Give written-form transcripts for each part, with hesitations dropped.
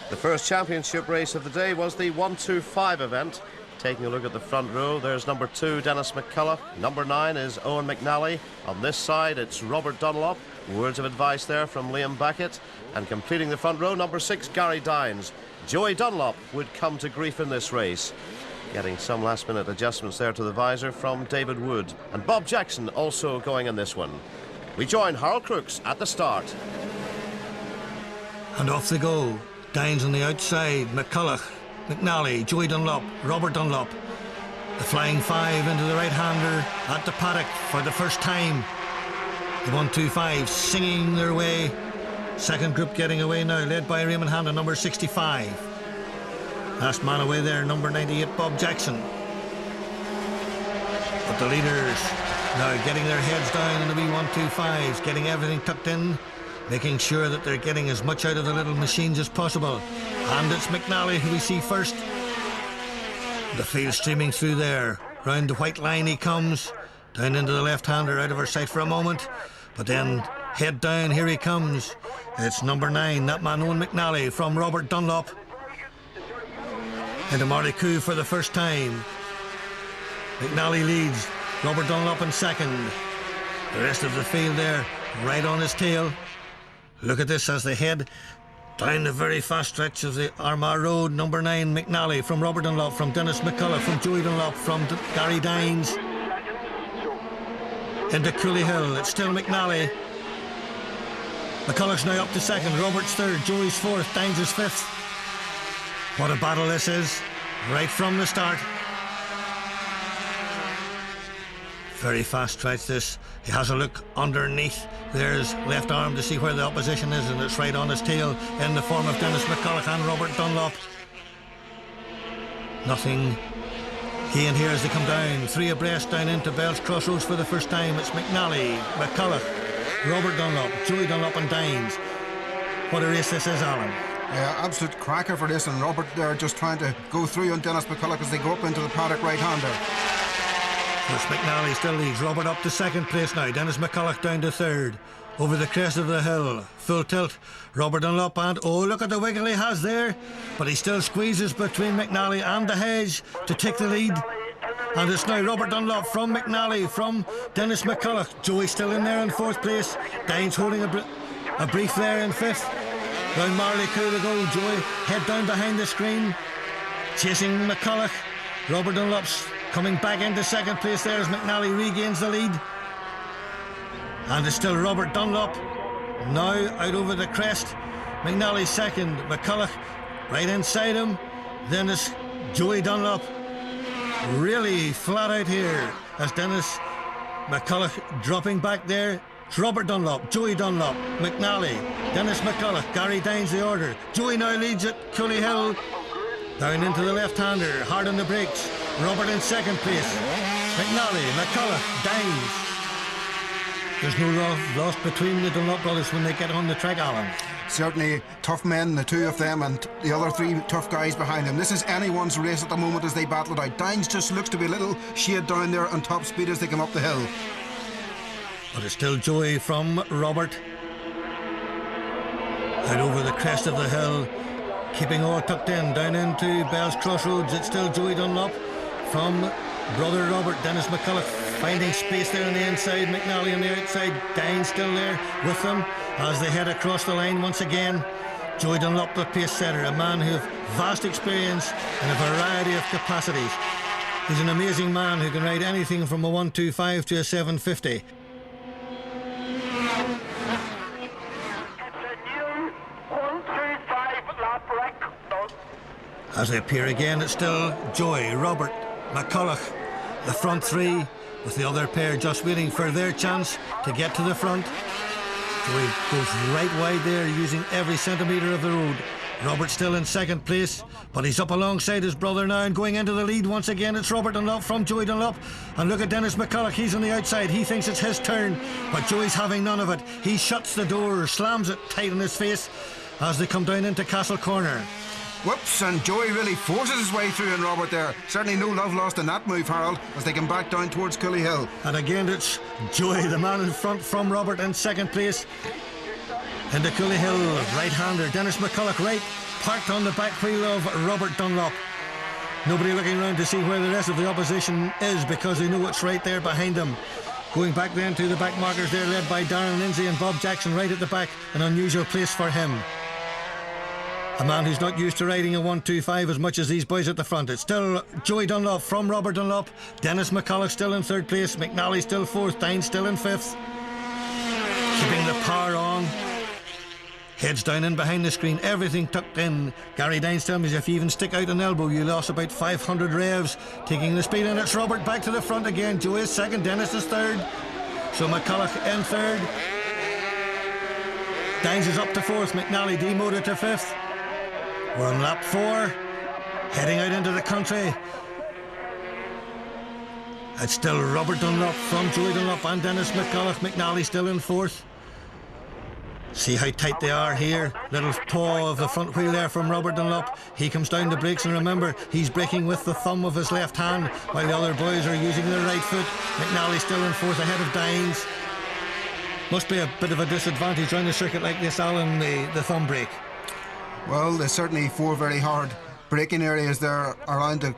The first championship race of the day was the 1-2-5 event. Taking a look at the front row, there's number 2, Dennis McCulloch. Number 9 is Owen McNally. On this side, it's Robert Dunlop. Words of advice there from Liam Beckett. And completing the front row, number 6, Gary Dynes. Joey Dunlop would come to grief in this race. Getting some last-minute adjustments there to the visor from David Wood. And Bob Jackson also going in this one. We join Harold Crooks at the start. And off they go. Dynes on the outside, McCulloch, McNally, Joey Dunlop, Robert Dunlop. The flying 5 into the right-hander at the paddock for the first time. The 1-2-5 singing their way. Second group getting away now, led by Raymond Hanna, number 65. Last man away there, number 98, Bob Jackson. But the leaders now getting their heads down in the B125s, getting everything tucked in, making sure that they're getting as much out of the little machines as possible. And it's McNally who we see first. The field streaming through there. Round the white line he comes. Down into the left-hander, out of our sight for a moment. But then head down, here he comes. It's number 9, that man Owen McNally from Robert Dunlop. Into Marley for the first time. McNally leads. Robert Dunlop in second. The rest of the field there, right on his tail. Look at this as they head down the very fast stretch of the Armagh Road. Number 9, McNally from Robert Dunlop, from Dennis McCulloch, from Joey Dunlop, from Gary Dynes. Into Cooley Hill, it's still McNally. McCulloch's now up to second, Robert's third, Joey's fourth, Dynes is fifth. What a battle this is, right from the start. Very fast stretch this. He has a look underneath. There's left arm to see where the opposition is, and it's right on his tail in the form of Dennis McCulloch and Robert Dunlop. Nothing here and here as they come down. 3 abreast down into Bell's Crossroads for the first time. It's McNally, McCulloch, Robert Dunlop, Joey Dunlop and Dynes. What a race this is, Alan. Yeah, absolute cracker for this, and Robert there just trying to go through on Dennis McCulloch as they go up into the paddock right-hander. First McNally still leads. Robert up to second place now. Dennis McCulloch down to third. Over the crest of the hill, full tilt. Robert Dunlop, and oh, look at the wiggle he has there. But he still squeezes between McNally and the hedge to take the lead. And it's now Robert Dunlop from McNally, from Dennis McCulloch. Joey still in there in fourth place. Dynes holding a brief there in fifth. Round Marley Cool to go. Joey head down behind the screen, chasing McCulloch. Robert Dunlop's coming back into second place there as McNally regains the lead. And it's still Robert Dunlop now out over the crest. McNally second, McCulloch right inside him. Then it's Joey Dunlop really flat out here as Dennis McCulloch dropping back there. It's Robert Dunlop, Joey Dunlop, McNally, Dennis McCulloch, Gary Dynes the order. Joey now leads at Cooley Hill. Down into the left-hander, hard on the brakes. Robert in second place. McNally, McCulloch, Dynes. There's no love lost between the Dunlop brothers when they get on the track, Alan. Certainly tough men, the two of them, and the other 3 tough guys behind them. This is anyone's race at the moment as they battle it out. Dynes just looks to be a little shade down there on top speed as they come up the hill. But it's still Joey from Robert. Out over the crest of the hill, keeping all tucked in, down into Bell's Crossroads. It's still Joey Dunlop from brother Robert. Dennis McCulloch finding space there on the inside. McNally on the outside. Dynes still there with them as they head across the line once again. Joey Dunlop, the pace setter, a man who has vast experience and a variety of capacities. He's an amazing man who can ride anything from a 125 to a 750. As they appear again, it's still Joey, Robert, McCulloch, the front 3, with the other pair just waiting for their chance to get to the front. Joey goes right wide there, using every centimetre of the road. Robert still in second place, but he's up alongside his brother now and going into the lead once again. It's Robert Dunlop from Joey Dunlop. And look at Dennis McCulloch, he's on the outside. He thinks it's his turn, but Joey's having none of it. He shuts the door, slams it tight in his face as they come down into Castle Corner. Whoops, and Joey really forces his way through in Robert there. Certainly no love lost in that move, Harold, as they come back down towards Cooley Hill. And again it's Joey, the man in front from Robert in second place. Into Cooley Hill, right-hander Dennis McCulloch right, parked on the back wheel of Robert Dunlop. Nobody looking around to see where the rest of the opposition is because they know it's right there behind them. Going back then to the back markers there, led by Darren Lindsay and Bob Jackson right at the back, an unusual place for him. A man who's not used to riding a 1-2-5 as much as these boys at the front. It's still Joey Dunlop from Robert Dunlop, Dennis McCulloch still in third place, McNally still fourth, Dynes still in fifth. Keeping the power on. Heads down in behind the screen, everything tucked in. Gary Dynes tells me if you even stick out an elbow, you lost about 500 revs. Taking the speed, and it's Robert back to the front again. Joey is second, Dennis is third. So McCulloch in third. Dynes is up to fourth, McNally demoted to fifth. We're on lap 4, heading out into the country. It's still Robert Dunlop from Joey Dunlop and Dennis McCulloch. McNally still in fourth. See how tight they are here. Little paw of the front wheel there from Robert Dunlop. He comes down the brakes, and remember, he's braking with the thumb of his left hand while the other boys are using their right foot. McNally still in fourth ahead of Dynes. Must be a bit of a disadvantage around a circuit like this, Alan, the thumb brake. Well, there's certainly 4 very hard braking areas there around the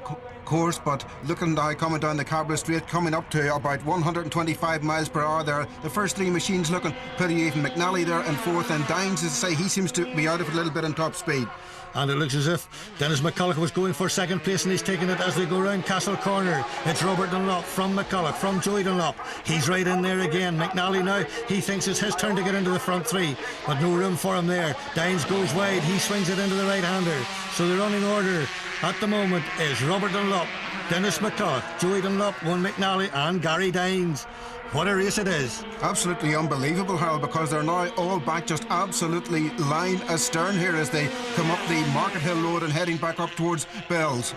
course, but looking now coming down the Cabra Straight, coming up to about 125 miles per hour there. The first 3 machines looking pretty even. McNally there in fourth, and Dynes, as I say, he seems to be out of it a little bit on top speed. And it looks as if Dennis McCulloch was going for second place, and he's taking it as they go round Castle Corner. It's Robert Dunlop from McCulloch, from Joey Dunlop. He's right in there again. McNally now, he thinks it's his turn to get into the front 3, but no room for him there. Dynes goes wide, he swings it into the right-hander. So the running order at the moment is Robert Dunlop, Dennis McCulloch, Joey Dunlop, Owen McNally and Gary Dynes. What a race it is. Absolutely unbelievable, Harold, because they're now all back just absolutely line astern here as they come up the Market Hill Road and heading back up towards Bells.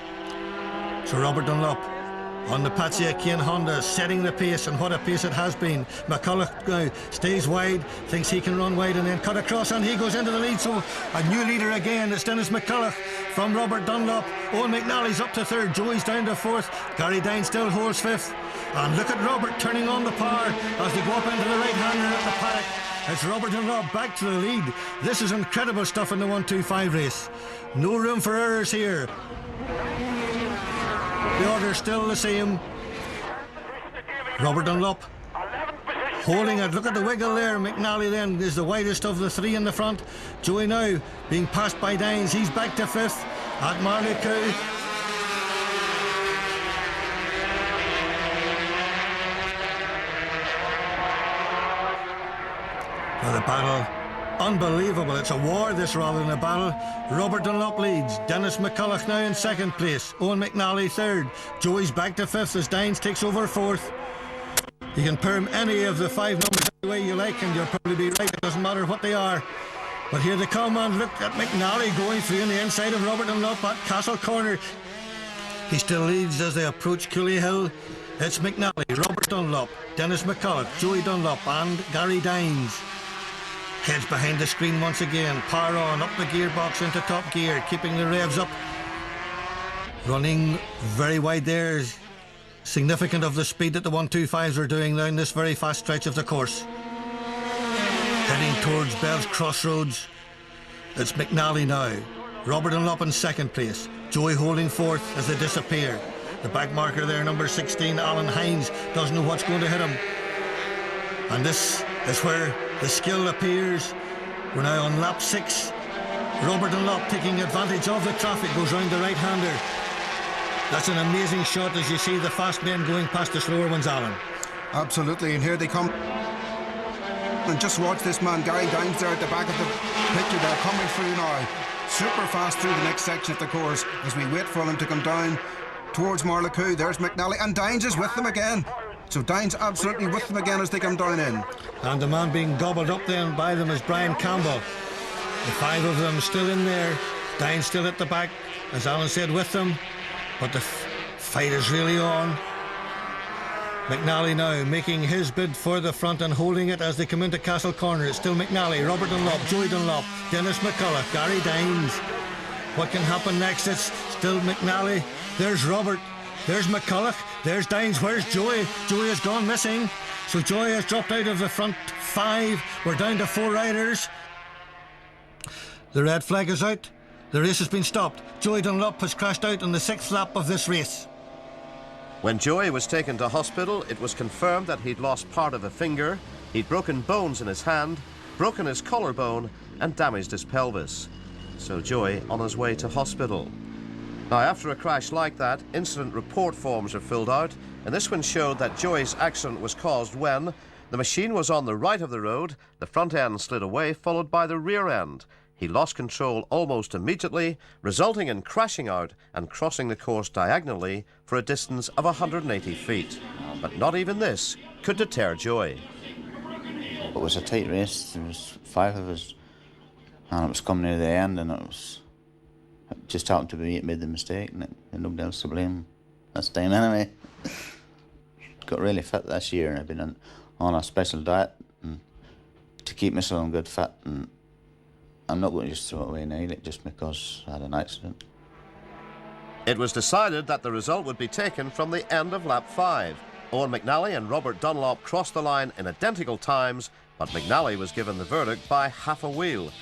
So Robert Dunlop on the Patsy Kane Honda, setting the pace, and what a pace it has been. McCulloch now stays wide, thinks he can run wide and then cut across, and he goes into the lead. So a new leader again. It's Dennis McCulloch from Robert Dunlop. Owen McNally's up to third, Joey's down to fourth, Gary Dynes still holds fifth. And look at Robert turning on the power as they go up into the right-hander at the paddock. It's Robert Dunlop back to the lead. This is incredible stuff in the 1-2-5 race. No room for errors here. The order's still the same. Robert Dunlop holding it. Look at the wiggle there. McNally then is the widest of the 3 in the front. Joey now being passed by Dynes. He's back to fifth at Marlicoe. The battle, unbelievable. It's a war, this, rather than a battle. Robert Dunlop leads. Dennis McCulloch now in second place. Owen McNally third. Joey's back to fifth as Dynes takes over fourth. You can perm any of the 5 numbers any way you like, and you'll probably be right. It doesn't matter what they are. But here they come, and look at McNally going through on the inside of Robert Dunlop at Castle Corner. He still leads as they approach Cooley Hill. It's McNally, Robert Dunlop, Dennis McCulloch, Joey Dunlop and Gary Dynes. Heads behind the screen once again. Power on, up the gearbox into top gear, keeping the revs up. Running very wide there. Significant of the speed that the 1-2-5s are doing down this very fast stretch of the course. Heading towards Bell's Crossroads. It's McNally now. Robert Dunlop in second place. Joey holding fourth as they disappear. The back marker there, number 16, Alan Hines, doesn't know what's going to hit him. And this is where the skill appears. We're now on lap 6. Robert Dunlop taking advantage of the traffic, goes round the right-hander. That's an amazing shot as you see the fast men going past the slower ones, Alan. Absolutely, and here they come. And just watch this man, Gary Dynes, there at the back of the picture. They're coming through now, super fast through the next section of the course as we wait for them to come down towards Marlicoe. There's McNally, and Dynes is with them again. So Dynes absolutely with them again as they come down in. And the man being gobbled up then by them is Brian Campbell. The 5 of them still in there. Dynes still at the back, as Alan said, with them. But the fight is really on. McNally now making his bid for the front and holding it as they come into Castle Corner. It's still McNally, Robert Dunlop, Joey Dunlop, Dennis McCulloch, Gary Dynes. What can happen next? It's still McNally. There's Robert. There's McCulloch. There's Dynes. Where's Joey? Joey has gone missing. So Joey has dropped out of the front 5. We're down to 4 riders. The red flag is out. The race has been stopped. Joey Dunlop has crashed out on the 6th lap of this race. When Joey was taken to hospital, it was confirmed that he'd lost part of a finger, he'd broken bones in his hand, broken his collarbone and damaged his pelvis. So Joey on his way to hospital. Now, after a crash like that, incident report forms are filled out, and this one showed that Joey's accident was caused when the machine was on the right of the road, the front end slid away, followed by the rear end. He lost control almost immediately, resulting in crashing out and crossing the course diagonally for a distance of 180 feet. But not even this could deter Joey. It was a tight race. There was 5 of us, and it was coming near the end, and it just happened to be me that made the mistake, and nobody else to blame this time anyway. Got really fit this year, and I've been on a special diet to keep myself in good fit, and I'm not going to just throw it away now, just because I had an accident. It was decided that the result would be taken from the end of lap 5. Owen McNally and Robert Dunlop crossed the line in identical times, but McNally was given the verdict by half a wheel.